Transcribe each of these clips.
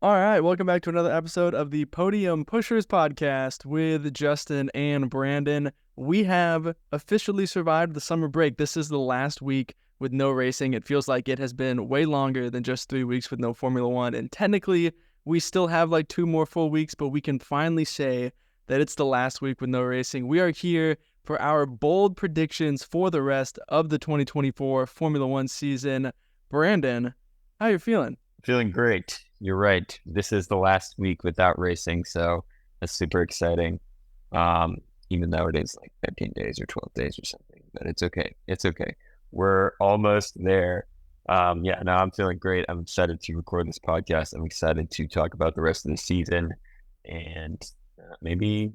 All right, welcome back to another episode of the Podium Pushers podcast with Justin and Brandon. We have officially survived the summer break. This is the last week with no racing. It feels like it has been way longer than just 3 weeks with no Formula One. And technically, we still have like 2 more full weeks, but we can finally say that it's the last week with no racing. We are here for our bold predictions for the rest of the 2024 Formula One season. Brandon, how you feeling? Feeling great. You're right. This is the last week without racing, so that's super exciting. Even though it is like 15 days or 12 days or something, but it's okay. It's okay. We're almost there. Yeah, no, I'm feeling great. I'm excited to record this podcast. I'm excited to talk about the rest of the season and maybe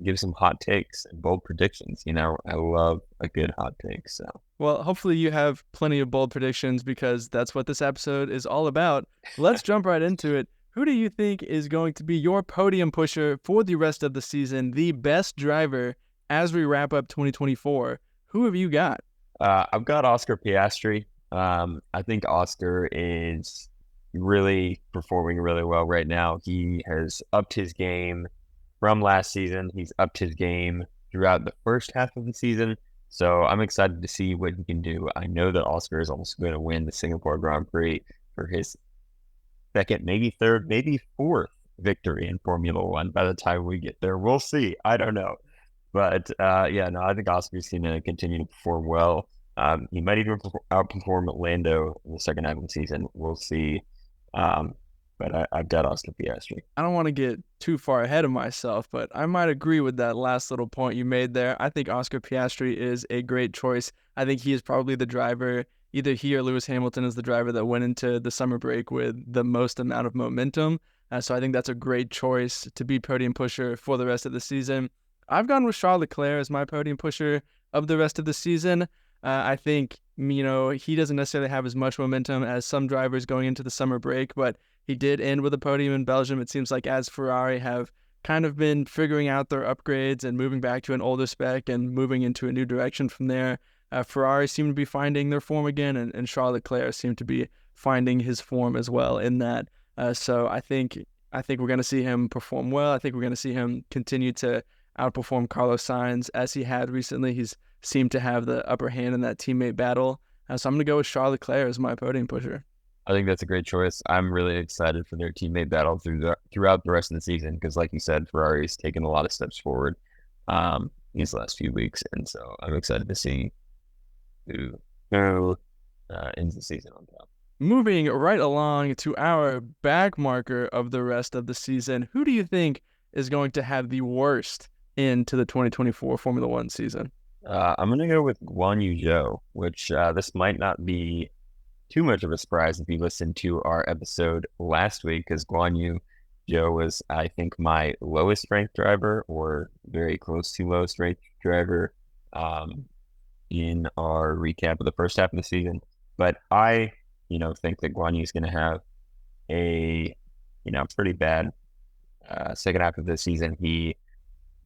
give some hot takes and bold predictions. I love a good hot take. So Well, hopefully you have plenty of bold predictions because that's what this episode is all about. Let's jump right into it. Who do you think is going to be your podium pusher for the rest of the season, the best driver as we wrap up 2024? Who have you got? I've got Oscar Piastri. I think Oscar is really performing really well right now. He has upped his game from last season. He's upped his game throughout the first half of the season. So I'm excited to see what he can do. I know that Oscar is also going to win the Singapore Grand Prix for his second, maybe third, maybe fourth victory in Formula One by the time we get there. We'll see. I don't know. But yeah, no, I think Oscar's going to continue to perform well. He might even outperform Lando in the second half of the season. We'll see. But I've got Oscar Piastri. I don't want to get too far ahead of myself, but I might agree with that last little point you made there. I think Oscar Piastri is a great choice. I think he is probably the driver, either he or Lewis Hamilton is the driver that went into the summer break with the most amount of momentum. So I think that's a great choice to be podium pusher for the rest of the season. I've gone with Charles Leclerc as my podium pusher of the rest of the season. I think, he doesn't necessarily have as much momentum as some drivers going into the summer break, but he did end with a podium in Belgium. It seems like as Ferrari have kind of been figuring out their upgrades and moving back to an older spec and moving into a new direction from there, Ferrari seem to be finding their form again, and Charles Leclerc seemed to be finding his form as well in that. So I think we're going to see him perform well. I think we're going to see him continue to outperform Carlos Sainz as he had recently. He's seemed to have the upper hand in that teammate battle. So I'm going to go with Charles Leclerc as my podium pusher. I think that's a great choice. I'm really excited for their teammate battle throughout the rest of the season because, like you said, Ferrari's taken a lot of steps forward these last few weeks, and so I'm excited to see who ends the season on top. Moving right along to our back marker of the rest of the season, who do you think is going to have the worst into the 2024 Formula One season? I'm going to go with Guan Yu Zhou, which this might not be too much of a surprise if you listened to our episode last week, because Guan Yu Zhou was, I think, my lowest ranked driver or very close to lowest ranked driver in our recap of the first half of the season. But I, think that Guan Yu is going to have a, pretty bad second half of the season. He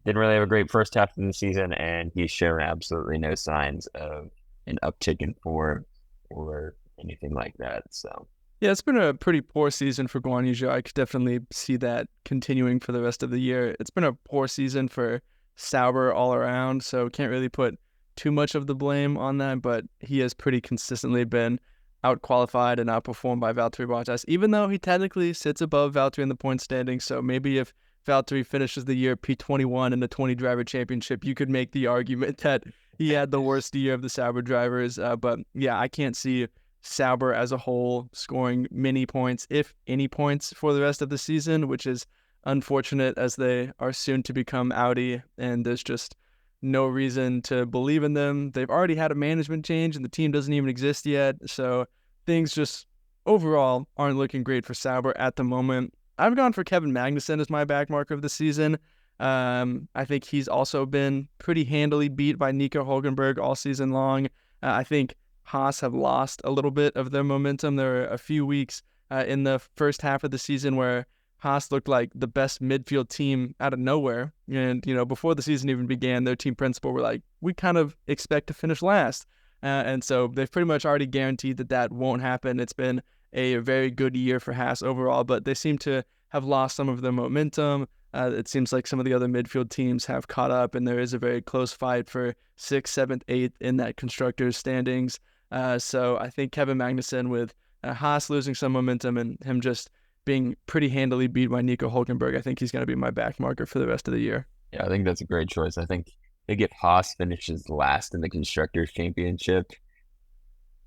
didn't really have a great first half of the season, and he's shown absolutely no signs of an uptick in form or anything like that. So yeah, it's been a pretty poor season for Guan Yu Zhou. I could definitely see that continuing for the rest of the year. It's been a poor season for Sauber all around, so can't really put too much of the blame on that, but he has pretty consistently been out-qualified and outperformed by Valtteri Bottas, even though he technically sits above Valtteri in the point standing. So maybe if Valtteri finishes the year P21 in the 20 driver championship, you could make the argument that he had the worst year of the Sauber drivers. But yeah, I can't see Sauber as a whole scoring many points, if any points, for the rest of the season, which is unfortunate as they are soon to become Audi, and there's just no reason to believe in them. They've already had a management change and the team doesn't even exist yet. So things just overall aren't looking great for Sauber at the moment. I've gone for Kevin Magnussen as my back marker of the season. I think he's also been pretty handily beat by Nico Hülkenberg all season long. I think Haas have lost a little bit of their momentum. There were a few weeks in the first half of the season where Haas looked like the best midfield team out of nowhere. And, before the season even began, their team principal were like, we kind of expect to finish last. And so they've pretty much already guaranteed that won't happen. It's been a very good year for Haas overall, but they seem to have lost some of their momentum. It seems like some of the other midfield teams have caught up, and there is a very close fight for 6th, 7th, 8th in that constructors standings. So I think Kevin Magnussen, with Haas losing some momentum and him just being pretty handily beat by Nico Hülkenberg, I think he's going to be my back marker for the rest of the year. Yeah, I think that's a great choice. I think if Haas finishes last in the Constructors' Championship,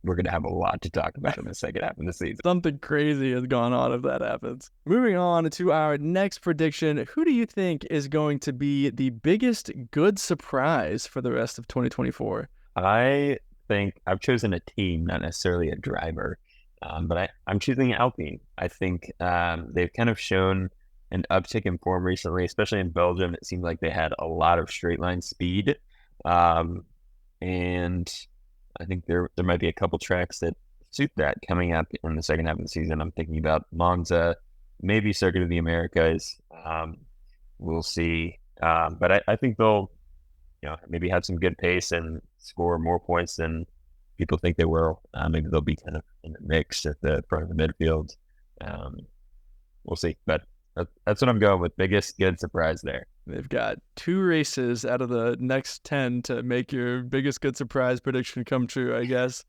we're going to have a lot to talk about in the second half of the season. Something crazy has gone on if that happens. Moving on to our next prediction, who do you think is going to be the biggest good surprise for the rest of 2024? I think I've chosen a team, not necessarily a driver, but I'm choosing Alpine. I think they've kind of shown an uptick in form recently, especially in Belgium. It seemed like they had a lot of straight line speed, and I think there might be a couple tracks that suit that coming up in the second half of the season. I'm thinking about Monza, maybe Circuit of the Americas. We'll see, but I think they'll maybe have some good pace and score more points than people think they will. Maybe they'll be kind of in the mix at the front of the midfield. We'll see, but that's what I'm going with. Biggest good surprise there. They've got 2 races out of the next 10 to make your biggest good surprise prediction come true, I guess.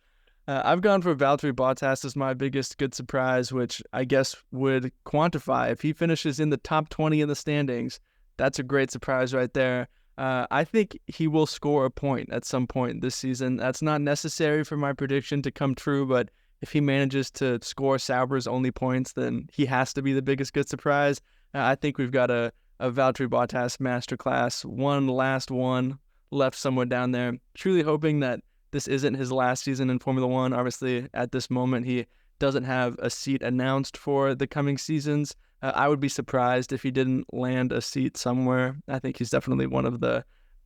I've gone for Valtteri Bottas as my biggest good surprise, which I guess would quantify if he finishes in the top 20 in the standings. That's a great surprise right there. I think he will score a point at some point this season. That's not necessary for my prediction to come true, but if he manages to score Sauber's only points, then he has to be the biggest good surprise. I think we've got a Valtteri Bottas masterclass, one last one left somewhere down there. Truly hoping that this isn't his last season in Formula One. Obviously, at this moment, he doesn't have a seat announced for the coming seasons. I would be surprised if he didn't land a seat somewhere. I think he's definitely one of the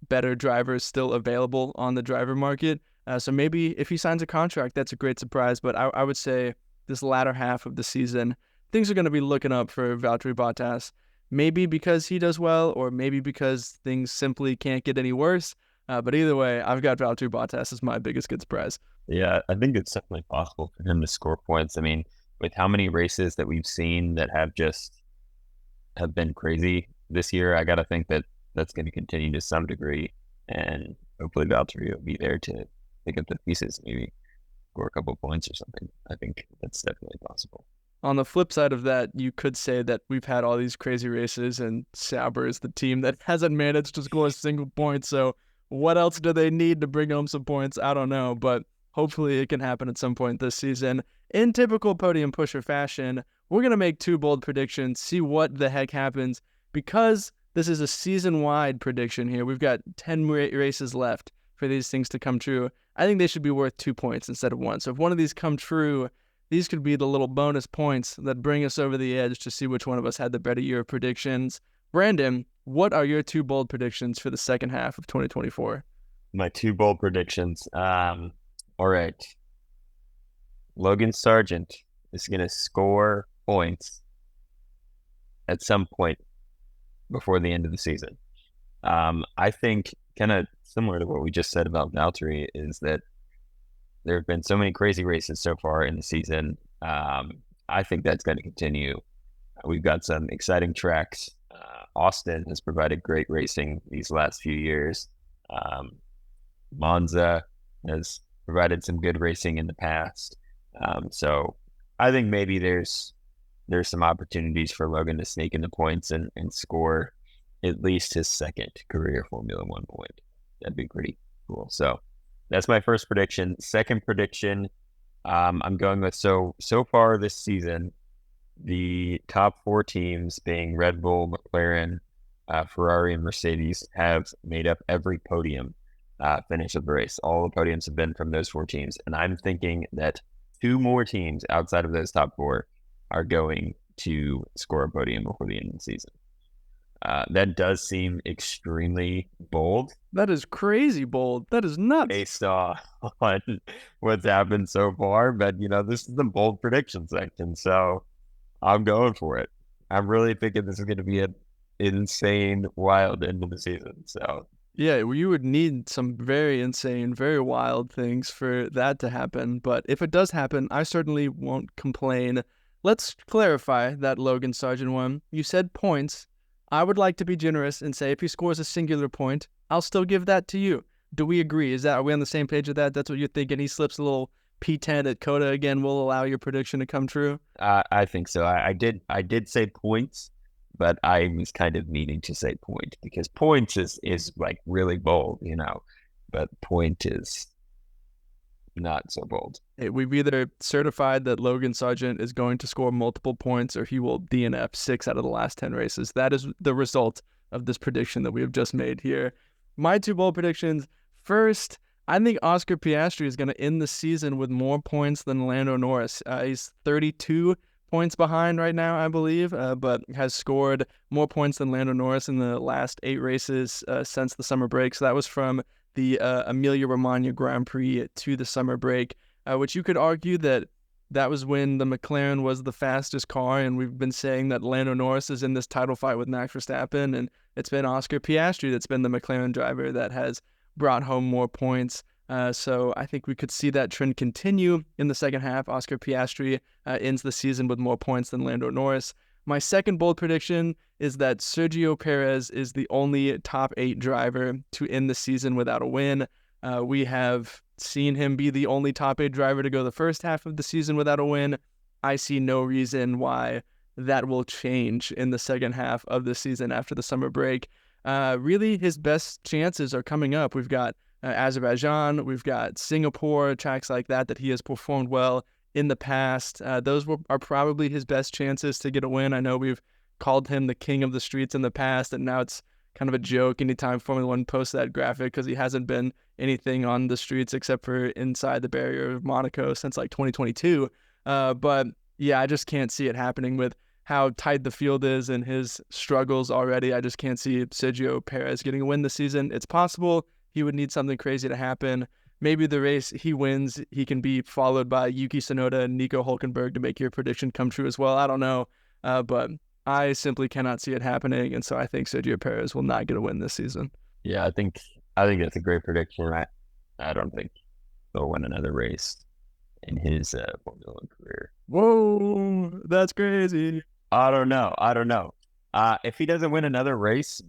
better drivers still available on the driver market. So maybe if he signs a contract, that's a great surprise. But I would say this latter half of the season, things are going to be looking up for Valtteri Bottas. Maybe because he does well, or maybe because things simply can't get any worse. But either way, I've got Valtteri Bottas as my biggest good surprise. Yeah, I think it's definitely possible for him to score points. I mean, with how many races that we've seen that have been crazy this year, I got to think that that's going to continue to some degree. And hopefully Valtteri will be there to pick up the pieces, maybe score a couple points or something. I think that's definitely possible. On the flip side of that, you could say that we've had all these crazy races and Sauber is the team that hasn't managed to score a single point. So what else do they need to bring home some points? I don't know, but hopefully it can happen at some point this season. In typical Podium Pusher fashion, we're going to make 2 bold predictions, see what the heck happens. Because this is a season-wide prediction here, we've got 10 races left for these things to come true. I think they should be worth 2 points instead of 1. So if one of these come true, these could be the little bonus points that bring us over the edge to see which one of us had the better year of predictions. Brandon, what are your 2 bold predictions for the second half of 2024? My 2 bold predictions. All right. Logan Sargent is going to score points at some point before the end of the season. I think kind of similar to what we just said about Valtteri is that there have been so many crazy races so far in the season. I think that's going to continue. We've got some exciting tracks. Austin has provided great racing these last few years. Monza has provided some good racing in the past. So I think maybe there's some opportunities for Logan to sneak into points and score at least his second career Formula One point. That'd be pretty cool. So that's my first prediction. Second prediction, I'm going with so far this season, the top 4 teams being Red Bull, McLaren, Ferrari, and Mercedes have made up every podium finish of the race. All the podiums have been from those 4 teams. And I'm thinking that 2 more teams outside of those top 4 are going to score a podium before the end of the season. That does seem extremely bold. That is crazy bold. That is nuts. Based on what's happened so far. But, this is the bold prediction section. So I'm going for it. I'm really thinking this is going to be an insane, wild end of the season. So Yeah, well, you would need some very insane, very wild things for that to happen. But if it does happen, I certainly won't complain. Let's clarify that Logan Sargent one. You said points. I would like to be generous and say if he scores a singular point, I'll still give that to you. Do we agree? Are we on the same page with that? That's what you're thinking. He slips a little P10 at Coda again. Will allow your prediction to come true. I think so. I did say points, but I was kind of meaning to say point because points is like really bold, but point is not so bold. We've either certified that Logan Sargent is going to score multiple points or he will DNF 6 out of the last 10 races. That is the result of this prediction that we have just made here. My 2 bold predictions. First, I think Oscar Piastri is going to end the season with more points than Lando Norris. He's 32 points behind right now, I believe, but has scored more points than Lando Norris in the last 8 races since the summer break. So that was from the Emilia-Romagna Grand Prix to the summer break, which you could argue that was when the McLaren was the fastest car, and we've been saying that Lando Norris is in this title fight with Max Verstappen, and it's been Oscar Piastri that's been the McLaren driver that has brought home more points. So I think we could see that trend continue in the second half. Oscar Piastri ends the season with more points than Lando Norris. My second bold prediction is that Sergio Perez is the only top 8 driver to end the season without a win. We have seen him be the only top 8 driver to go the first half of the season without a win. I see no reason why that will change in the second half of the season after the summer break. Really, his best chances are coming up. We've got Azerbaijan, we've got Singapore, tracks like that he has performed well in the past. Those are probably his best chances to get a win. I know we've called him the king of the streets in the past, and now it's kind of a joke anytime Formula One posts that graphic because he hasn't been anything on the streets except for inside the barrier of Monaco since like 2022. But yeah, I just can't see it happening with how tight the field is and his struggles already. I just can't see Sergio Perez getting a win this season. It's possible. He would need something crazy to happen. Maybe the race he wins, he can be followed by Yuki Tsunoda and Nico Hülkenberg to make your prediction come true as well. I don't know, but I simply cannot see it happening, and so I think Sergio Perez will not get a win this season. Yeah, I think that's a great prediction. I don't think he'll win another race in his Formula One career. Whoa, that's crazy. I don't know. If he doesn't win another race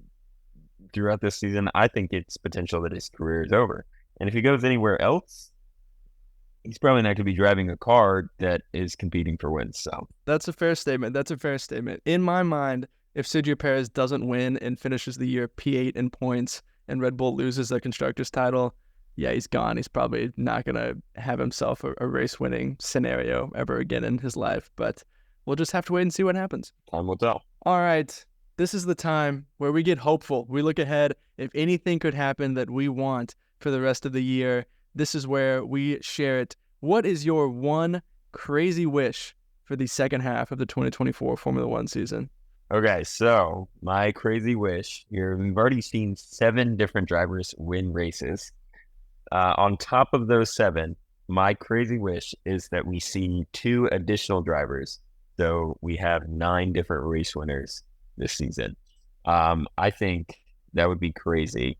throughout this season, I think it's potential that his career is over. And if he goes anywhere else, he's probably not going to be driving a car that is competing for wins. So that's a fair statement. In my mind, if Sergio Perez doesn't win and finishes the year P8 in points and Red Bull loses the constructors title, yeah, he's gone. He's probably not going to have himself a race-winning scenario ever again in his life. But we'll just have to wait and see what happens. Time will tell. All right. This is the time where we get hopeful. We look ahead. If anything could happen that we want for the rest of the year, this is where we share it. What is your one crazy wish for the second half of the 2024 Formula One season? Okay, so my crazy wish here, we've already seen 7 different drivers win races. On top of those 7, my crazy wish is that we see 2 additional drivers. So we have 9 different race winners this season. I think that would be crazy.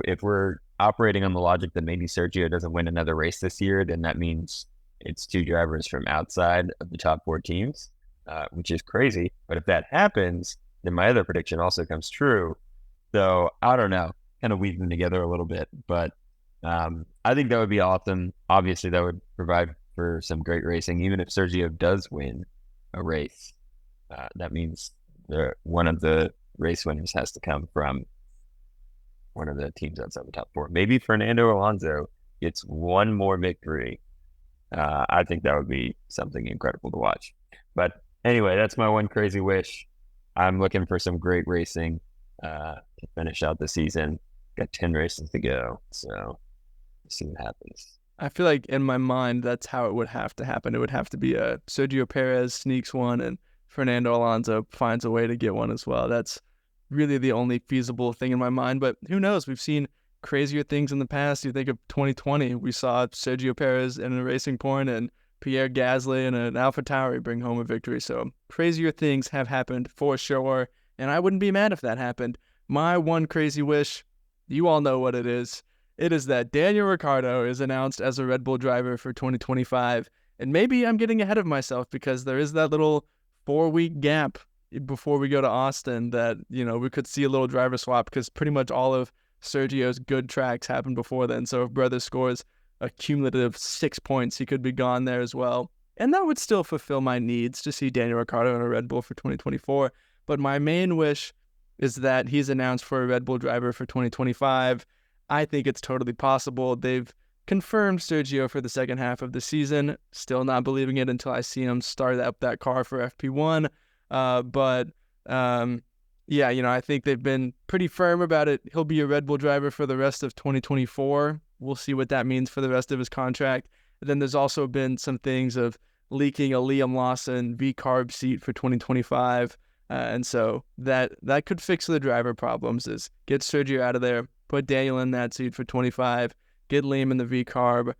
If we're operating on the logic that maybe Sergio doesn't win another race this year, then that means it's 2 drivers from outside of the top 4 teams, which is crazy. But if that happens, then my other prediction also comes true. So I don't know, kind of weave them together a little bit. But I think that would be awesome. Obviously, that would provide for some great racing. Even if Sergio does win a race, that means one of the race winners has to come from one of the teams outside the top 4. Maybe Fernando Alonso gets one more victory. I think that would be something incredible to watch. But anyway, that's my one crazy wish. I'm looking for some great racing to finish out the season. Got 10 races to go, so we'll see what happens. I feel like in my mind, that's how it would have to happen. It would have to be Sergio Perez sneaks one and Fernando Alonso finds a way to get one as well. That's really the only feasible thing in my mind, but who knows? We've seen crazier things in the past. You think of 2020, we saw Sergio Perez in a Racing Point and Pierre Gasly in an AlphaTauri bring home a victory. So crazier things have happened for sure, and I wouldn't be mad if that happened. My one crazy wish, you all know what it is. It is that Daniel Ricciardo is announced as a Red Bull driver for 2025. And maybe I'm getting ahead of myself because there is that little 4-week gap before we go to Austin that, we could see a little driver swap because pretty much all of Sergio's good tracks happened before then. So if brother scores a cumulative 6 points, he could be gone there as well. And that would still fulfill my needs to see Daniel Ricciardo in a Red Bull for 2024. But my main wish is that he's announced for a Red Bull driver for 2025. I think it's totally possible. They've confirmed Sergio for the second half of the season. Still not believing it until I see him start up that car for FP1. I think they've been pretty firm about it. He'll be a Red Bull driver for the rest of 2024. We'll see what that means for the rest of his contract. And then there's also been some things of leaking a Liam Lawson V-carb seat for 2025. And so that could fix the driver problems is get Sergio out of there, put Daniel in that seat for 25, get Liam in the V-carb.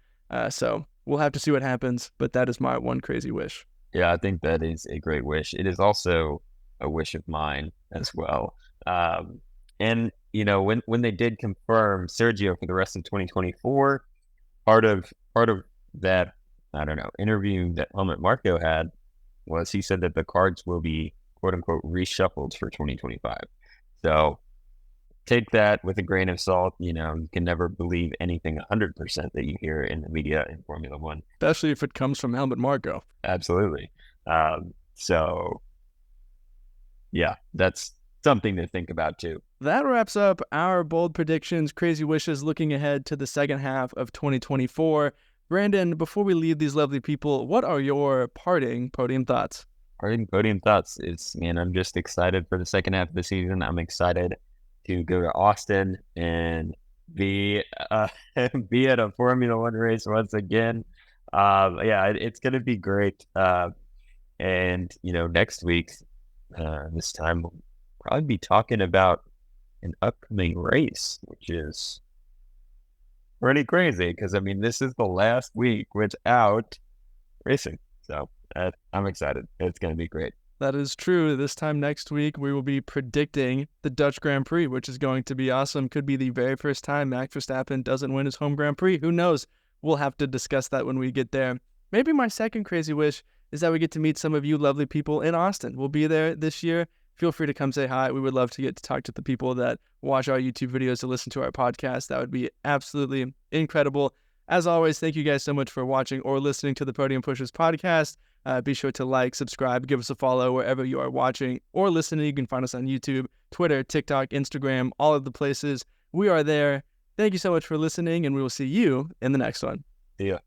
So we'll have to see what happens, but that is my one crazy wish. Yeah, I think that is a great wish. It is also a wish of mine as well. And when they did confirm Sergio for the rest of 2024, part of that, I don't know, interview that Helmut Marko had was he said that the cards will be quote unquote reshuffled for 2025. So take that with a grain of salt. You can never believe anything 100% that you hear in the media in Formula One, especially if it comes from Helmut Marko. Absolutely. So yeah, that's something to think about too. That wraps up our bold predictions, crazy wishes, looking ahead to the second half of 2024. Brandon, before we leave these lovely people, what are your parting podium thoughts? Podium thoughts is, I'm just excited for the second half of the season. I'm excited to go to Austin and be at a Formula One race once again. It's going to be great. And next week, this time we'll probably be talking about an upcoming race, which is pretty crazy because this is the last week without racing. So I'm excited. It's going to be great. That is true. This time next week, we will be predicting the Dutch Grand Prix, which is going to be awesome. Could be the very first time Max Verstappen doesn't win his home Grand Prix. Who knows? We'll have to discuss that when we get there. Maybe my second crazy wish is that we get to meet some of you lovely people in Austin. We'll be there this year. Feel free to come say hi. We would love to get to talk to the people that watch our YouTube videos to listen to our podcast. That would be absolutely incredible. As always, thank you guys so much for watching or listening to the Podium Pushers podcast. Be sure to like, subscribe, give us a follow wherever you are watching or listening. You can find us on YouTube, Twitter, TikTok, Instagram, all of the places. We are there. Thank you so much for listening, and we will see you in the next one. See ya.